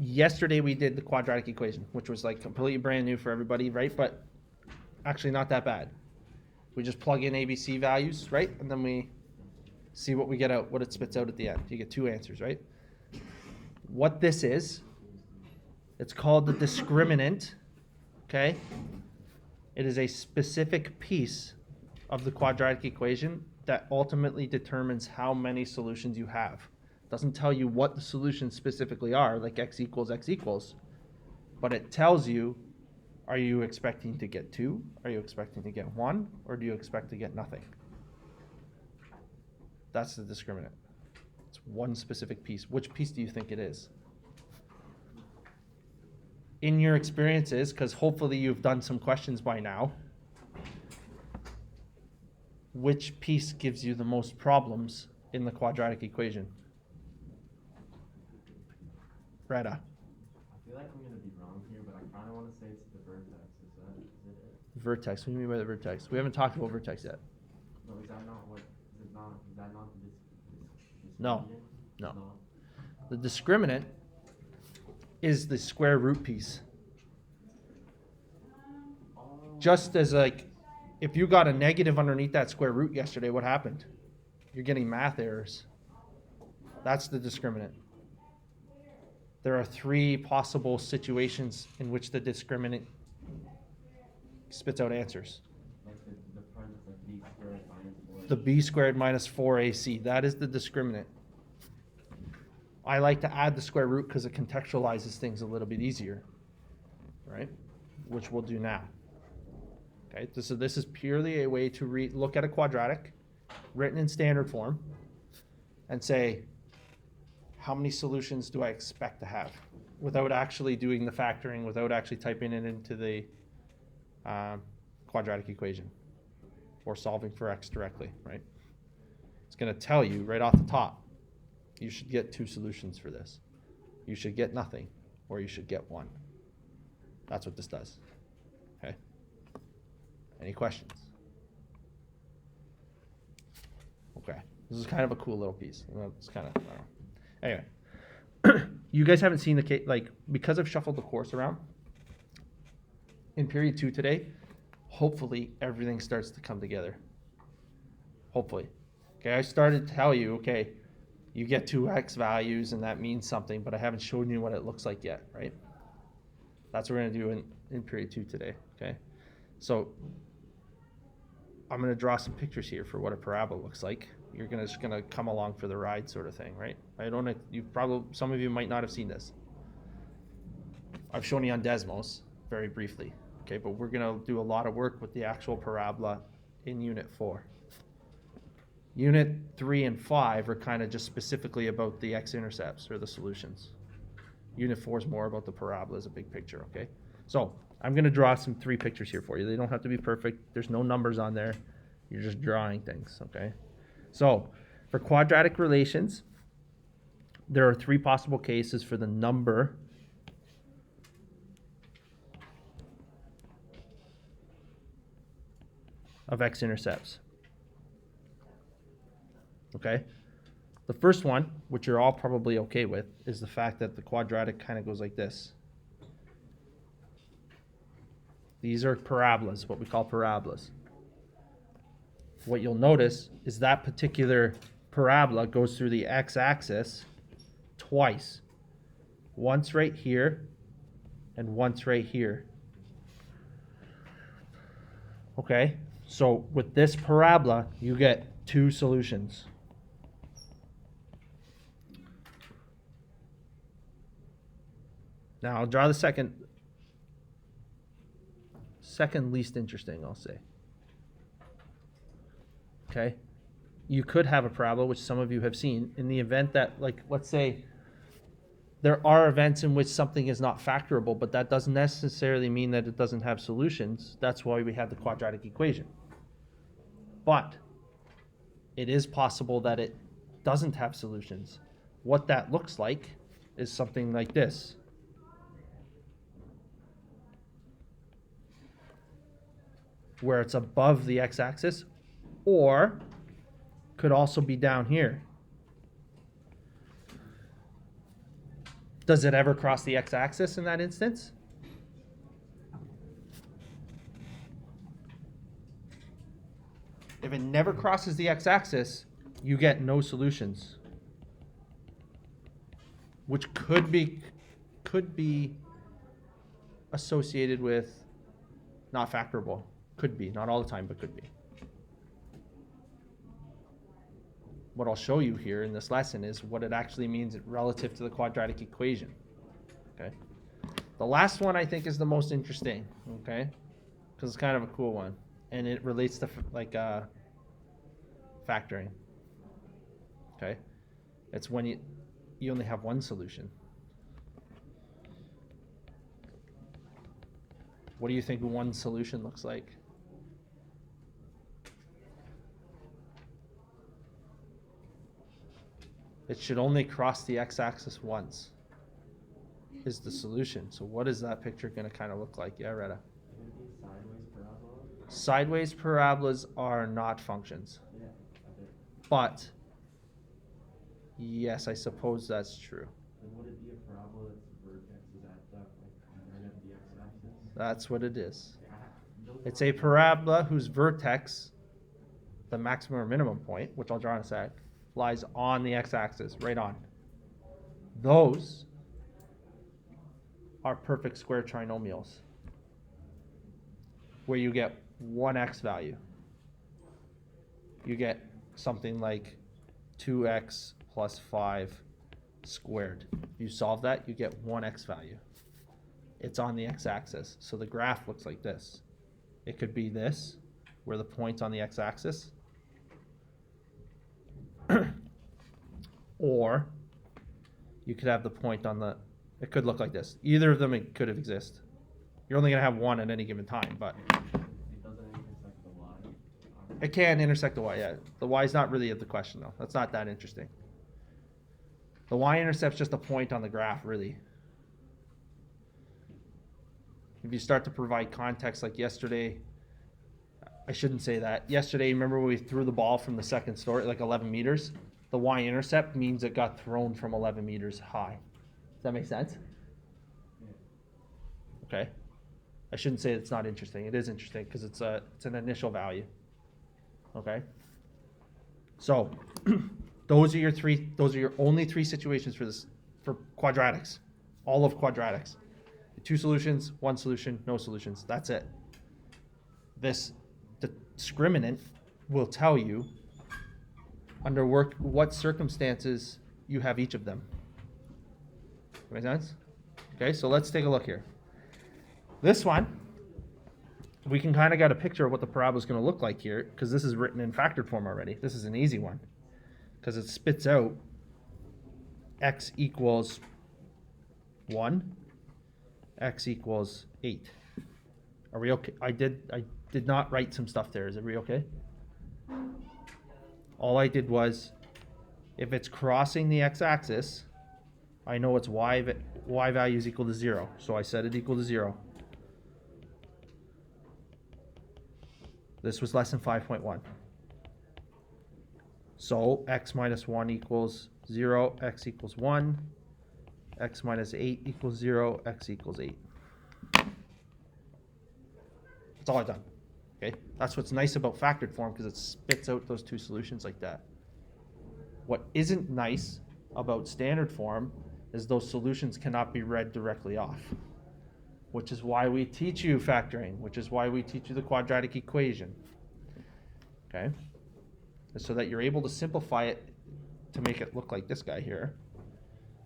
yesterday we did the quadratic equation, which was like completely brand new for everybody, right? But actually not that bad. We just plug in ABC values, right? And then we see what we get out, what it spits out at the end. You get two answers, right? What this is, it's called the discriminant, okay? It is a specific piece of the quadratic equation that ultimately determines how many solutions you have. It doesn't tell you what the solutions specifically are, like x equals, but it tells you, are you expecting to get 2? Are you expecting to get 1? Or do you expect to get nothing? That's the discriminant. It's one specific piece. Which piece do you think it is? In your experiences, because hopefully you've done some questions by now, which piece gives you the most problems in the quadratic equation? Retta. I feel like I'm going to be wrong here, but I kind of want to say it's the vertex. Is it it? Vertex. What do you mean by the vertex? We haven't talked about vertex yet. No, is that not what? Is that not the No. The discriminant is the square root piece. Just as like, if you got a negative underneath that square root yesterday, what happened? You're getting math errors. That's the discriminant. There are 3 possible situations in which the discriminant spits out answers. Like the front is like b squared minus 4. The b squared minus 4ac, that is the discriminant. I like to add the square root because it contextualizes things a little bit easier, right? Which we'll do now. Okay, so this is purely a way to look at a quadratic written in standard form and say, how many solutions do I expect to have without actually doing the factoring, without actually typing it into the quadratic equation or solving for x directly, right? It's going to tell you right off the top, you should get 2 solutions for this. You should get nothing, or you should get 1. That's what this does. Okay? Any questions? Okay. This is kind of a cool little piece. It's kind of, I don't know. Anyway, you guys haven't seen the case, like, because I've shuffled the course around, in period 2 today, hopefully everything starts to come together. Hopefully. Okay, I started to tell you, okay, you get 2 x values and that means something, but I haven't shown you what it looks like yet, right? That's what we're going to do in period 2 today, okay? So I'm going to draw some pictures here for what a parabola looks like. You're just going to come along for the ride sort of thing, right? Some of you might not have seen this. I've shown you on Desmos very briefly, okay? But we're going to do a lot of work with the actual parabola in Unit 4. Unit 3 and 5 are kind of just specifically about the x-intercepts or the solutions. Unit 4 is more about the parabola as a big picture, okay? So I'm going to draw 3 pictures here for you. They don't have to be perfect. There's no numbers on there. You're just drawing things, okay? So for quadratic relations, there are 3 possible cases for the number of x-intercepts. Okay? The first one, which you're all probably okay with, is the fact that the quadratic kind of goes like this. These are parabolas, what we call parabolas. What you'll notice is that particular parabola goes through the x-axis twice. Once right here and once right here. Okay? So with this parabola, you get 2 solutions. Now I'll draw the second least interesting, I'll say. Okay? You could have a parabola, which some of you have seen, in the event that, like, let's say there are events in which something is not factorable, but that doesn't necessarily mean that it doesn't have solutions. That's why we have the quadratic equation. But it is possible that it doesn't have solutions. What that looks like is something like this. Where it's above the x-axis, or could also be down here. Does it ever cross the x-axis in that instance? If it never crosses the x-axis, you get no solutions, which could be associated with not factorable. Could be, not all the time, but could be. What I'll show you here in this lesson is what it actually means relative to the quadratic equation. Okay. The last one I think is the most interesting. Okay, because it's kind of a cool one, and it relates to factoring. Okay, it's when you only have one solution. What do you think one solution looks like? It should only cross the x-axis once is the solution. So what is that picture going to kind of look like? Yeah, Retta? Sideways parabola? Sideways parabolas are not functions. Yeah, But, yes, I suppose that's true. then would it be a parabola that's vertex is at the end of the x-axis? That's what it is. Those It's are- a parabola whose vertex, the maximum or minimum point, which I'll draw in a sec, lies on the x-axis, right on. Those are perfect square trinomials, where you get one x value. You get something like 2x plus 5 squared. You solve that, you get one x value. It's on the x-axis, so the graph looks like this. It could be this, where the point's on the x-axis, or you could have the point on the, it could look like this. Either of them it could have exist. You're only going to have one at any given time, but It doesn't intersect the y. it can intersect the y, yeah. The y is not really the question, though. That's not that interesting. The y-intercept's just a point on the graph, really. If you start to provide context like yesterday, I shouldn't say that. Yesterday, remember when we threw the ball from the second story, like 11 meters? The y-intercept means it got thrown from 11 meters high. Does that make sense? Okay. I shouldn't say it's not interesting. It is interesting because it's an initial value. Okay. So those are your only three situations for quadratics. All of quadratics. Two solutions, one solution, no solutions. That's it. This discriminant will tell you under what circumstances you have each of them. Make sense? Okay, so let's take a look here. This one, we can kind of get a picture of what the parabola is going to look like here, because this is written in factored form already. This is an easy one, because it spits out x equals 1, x equals 8. Are we okay? I did not write some stuff there. Is it okay? All I did was, if it's crossing the x-axis, I know its y value is equal to 0. So I set it equal to 0. This was less than 5.1. So x minus 1 equals 0, x equals 1, x minus 8 equals 0, x equals 8. That's all I've done. Okay, that's what's nice about factored form, because it spits out those two solutions like that. What isn't nice about standard form is those solutions cannot be read directly off, which is why we teach you factoring, which is why we teach you the quadratic equation. Okay, so that you're able to simplify it to make it look like this guy here,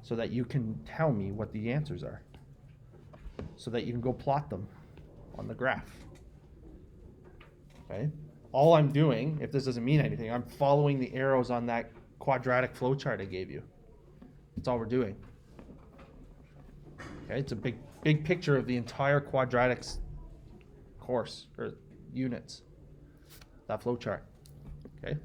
so that you can tell me what the answers are, so that you can go plot them on the graph. Okay, all I'm doing, if this doesn't mean anything, I'm following the arrows on that quadratic flowchart I gave you. That's all we're doing. Okay, it's a big picture of the entire quadratics course or units. That flowchart. Okay.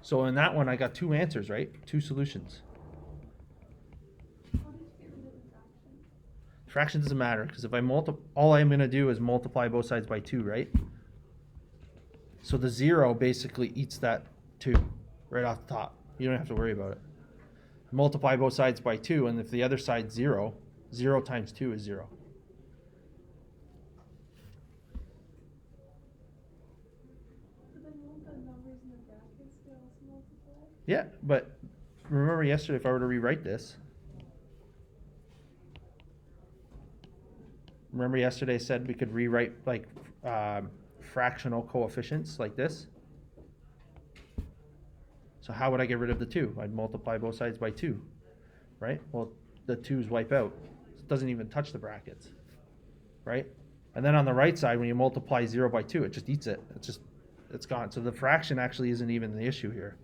So in that one, I got two answers, right? Two solutions. Fraction doesn't matter, because if I all I'm going to do is multiply both sides by 2, right? So the 0 basically eats that 2 right off the top. You don't have to worry about it. multiply both sides by 2, and if the other side's 0, 0 times 2 is 0. But then won't the numbers in the brackets get also multiplied? Yeah, but remember yesterday, if I were to rewrite this, remember yesterday I said we could rewrite like fractional coefficients like this? So how would I get rid of the 2? I'd multiply both sides by 2, right? Well, the 2's wipe out. It doesn't even touch the brackets, right? And then on the right side, when you multiply 0 by 2, it just eats it. It's gone. So the fraction actually isn't even the issue here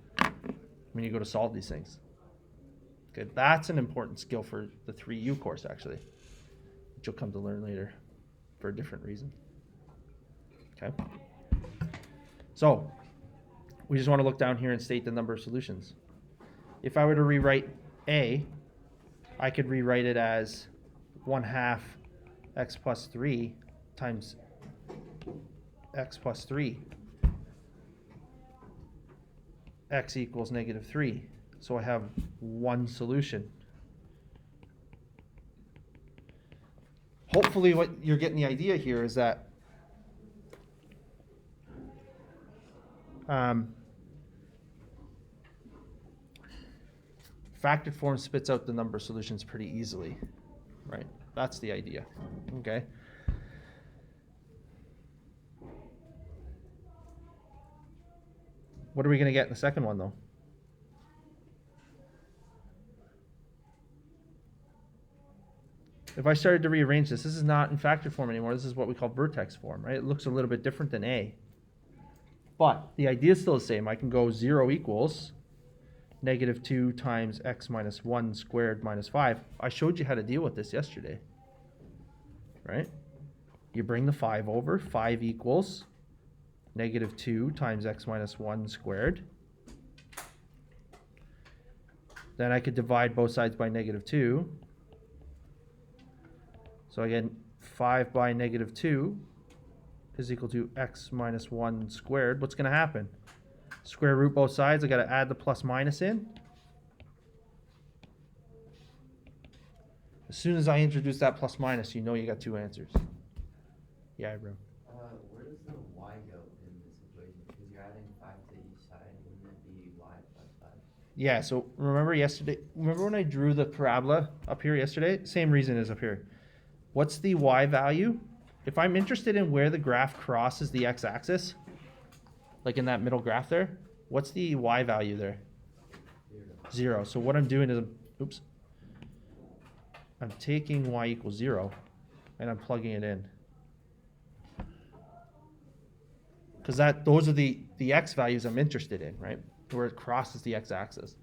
when you go to solve these things. Okay, that's an important skill for the 3U course, actually, which you'll come to learn later for a different reason. Okay. So we just want to look down here and state the number of solutions. If I were to rewrite A, I could rewrite it as 1/2 x plus 3 times x plus 3. X equals -3. So I have one solution. Hopefully what you're getting the idea here is that factored form spits out the number of solutions pretty easily, right? That's the idea, okay? What are we going to get in the second one, though? If I started to rearrange this is not in factored form anymore. This is what we call vertex form, right? It looks a little bit different than A. But the idea is still the same. I can go 0 equals -2 times x minus 1 squared minus 5. I showed you how to deal with this yesterday, right? You bring the 5 over. 5 equals -2 times x minus 1 squared. Then I could divide both sides by -2. So again, 5 by -2 is equal to x minus 1 squared. What's going to happen? Square root both sides. I got to add the plus minus in. As soon as I introduce that plus minus, you know you got two answers. Yeah, bro. Where does the y go in this equation? Because you're adding 5 to each side, wouldn't it be y plus 5? Yeah, so remember when I drew the parabola up here yesterday? Same reason as up here. What's the y value? If I'm interested in where the graph crosses the x-axis, like in that middle graph there, what's the y value there? 0. So what I'm doing is, I'm taking y equals 0 and I'm plugging it in. Because those are the x values I'm interested in, right? Where it crosses the x-axis.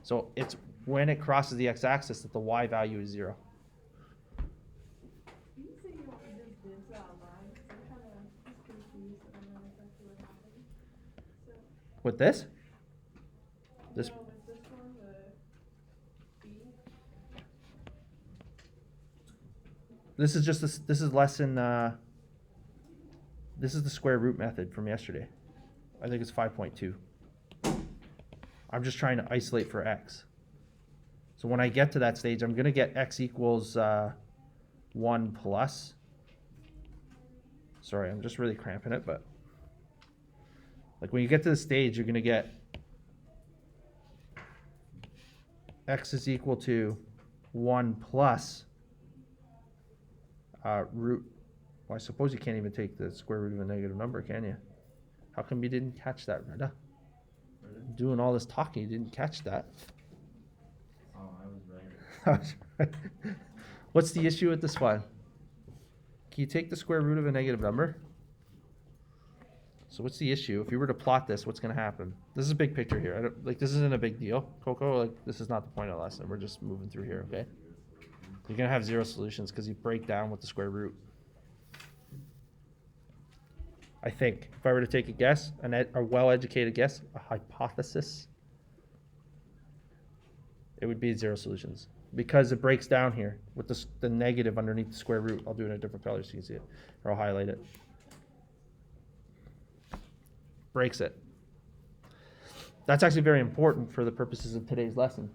So it's when it crosses the x-axis that the y value is 0. You say you want to just did it online, because I'm kind of just confused. I don't know exactly what happened. So, With this? This. no, with this one, the B. This is just this is lesson. This is the square root method from yesterday. I think it's 5.2. I'm just trying to isolate for x. So when I get to that stage, I'm going to get x equals 1 plus. Sorry, I'm just really cramping it, but like when you get to the stage, you're going to get x is equal to 1 plus root. Well, I suppose you can't even take the square root of a negative number, can you? How come you didn't catch that, Reda? Doing all this talking, you didn't catch that. Oh, I was right. What's the issue with this one? Can you take the square root of a negative number? So what's the issue? If you were to plot this, what's going to happen? This is a big picture here. This isn't a big deal, Coco. Like, this is not the point of the lesson. We're just moving through here, okay? You're going to have 0 solutions because you break down with the square root. I think, if I were to take a guess, a well-educated guess, a hypothesis, it would be 0 solutions. Because it breaks down here with the negative underneath the square root. I'll do it in a different color so you can see it, or I'll highlight it. Breaks it. That's actually very important for the purposes of today's lesson.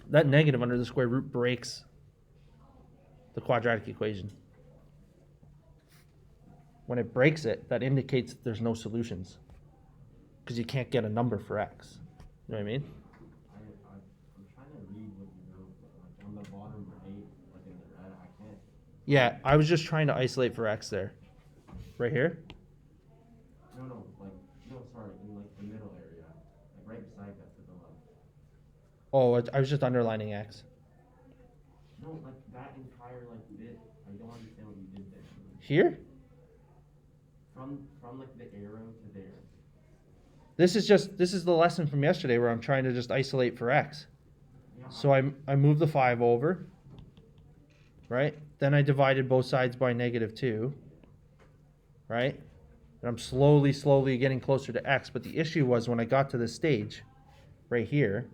that negative under the square root breaks the quadratic equation. When it breaks it, that indicates that there's no solutions. Because you can't get a number for x. You know what I mean? I'm trying to read what you wrote, but like on the bottom right, like in the red, I can't. Yeah, I was just trying to isolate for x there. Right here? No, sorry, in like the middle area, like right beside that to the left. Oh, I was just underlining x. No, like that entire like bit, I don't understand what you did there. Here? From like the arrow to there. This is the lesson from yesterday where I'm trying to just isolate for x. Yeah, So I moved the 5 over, right? Then I divided both sides by -2, right? And I'm slowly getting closer to x. But the issue was when I got to this stage, right here,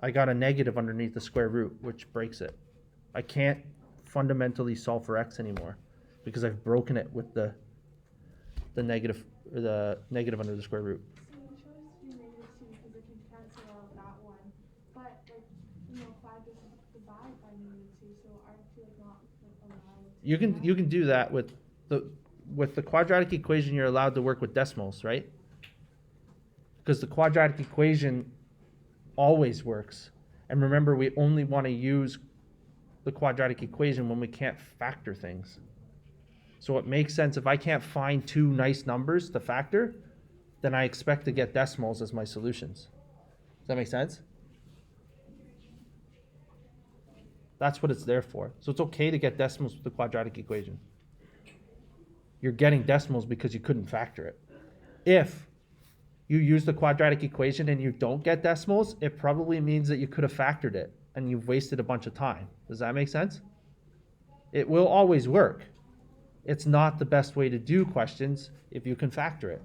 I got a negative underneath the square root, which breaks it. I can't fundamentally solve for x anymore because I've broken it with the negative under the square root. So you chose to do -2 because it can cancel out that one. But like, 5 doesn't divide by -2, so aren't you like not allowed to You do can that? you can do that with the quadratic equation. You're allowed to work with decimals, right? Because the quadratic equation always works. And remember, we only want to use the quadratic equation when we can't factor things. So it makes sense if I can't find two nice numbers to factor, then I expect to get decimals as my solutions. Does that make sense? That's what it's there for. So it's okay to get decimals with the quadratic equation. You're getting decimals because you couldn't factor it. If you use the quadratic equation and you don't get decimals, it probably means that you could have factored it and you've wasted a bunch of time. Does that make sense? It will always work. It's not the best way to do questions if you can factor it.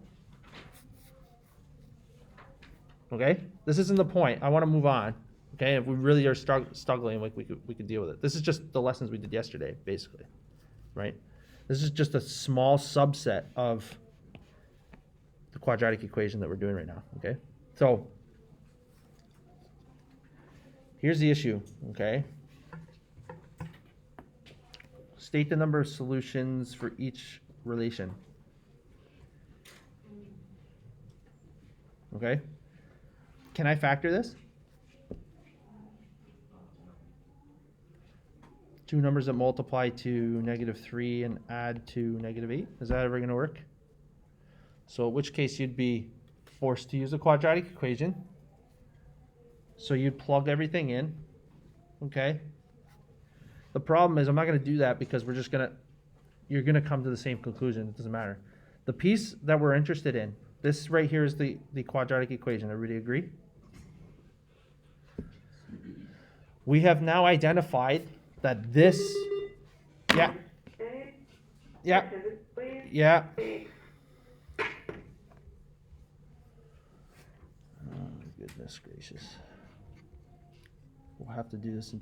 Okay? This isn't the point. I want to move on. Okay? If we really are struggling, like we could deal with it. This is just the lessons we did yesterday, basically. Right? This is just a small subset of the quadratic equation that we're doing right now. Okay? So here's the issue. Okay? State the number of solutions for each relation. Okay? Can I factor this? Two numbers that multiply to -3 and add to -8. Is that ever going to work? So in which case you'd be forced to use a quadratic equation. So you'd plug everything in. Okay? The problem is I'm not going to do that because you're going to come to the same conclusion. It doesn't matter. The piece that we're interested in, this right here is the quadratic equation. Everybody agree? We have now identified that this, yeah, oh, goodness gracious. We'll have to do this in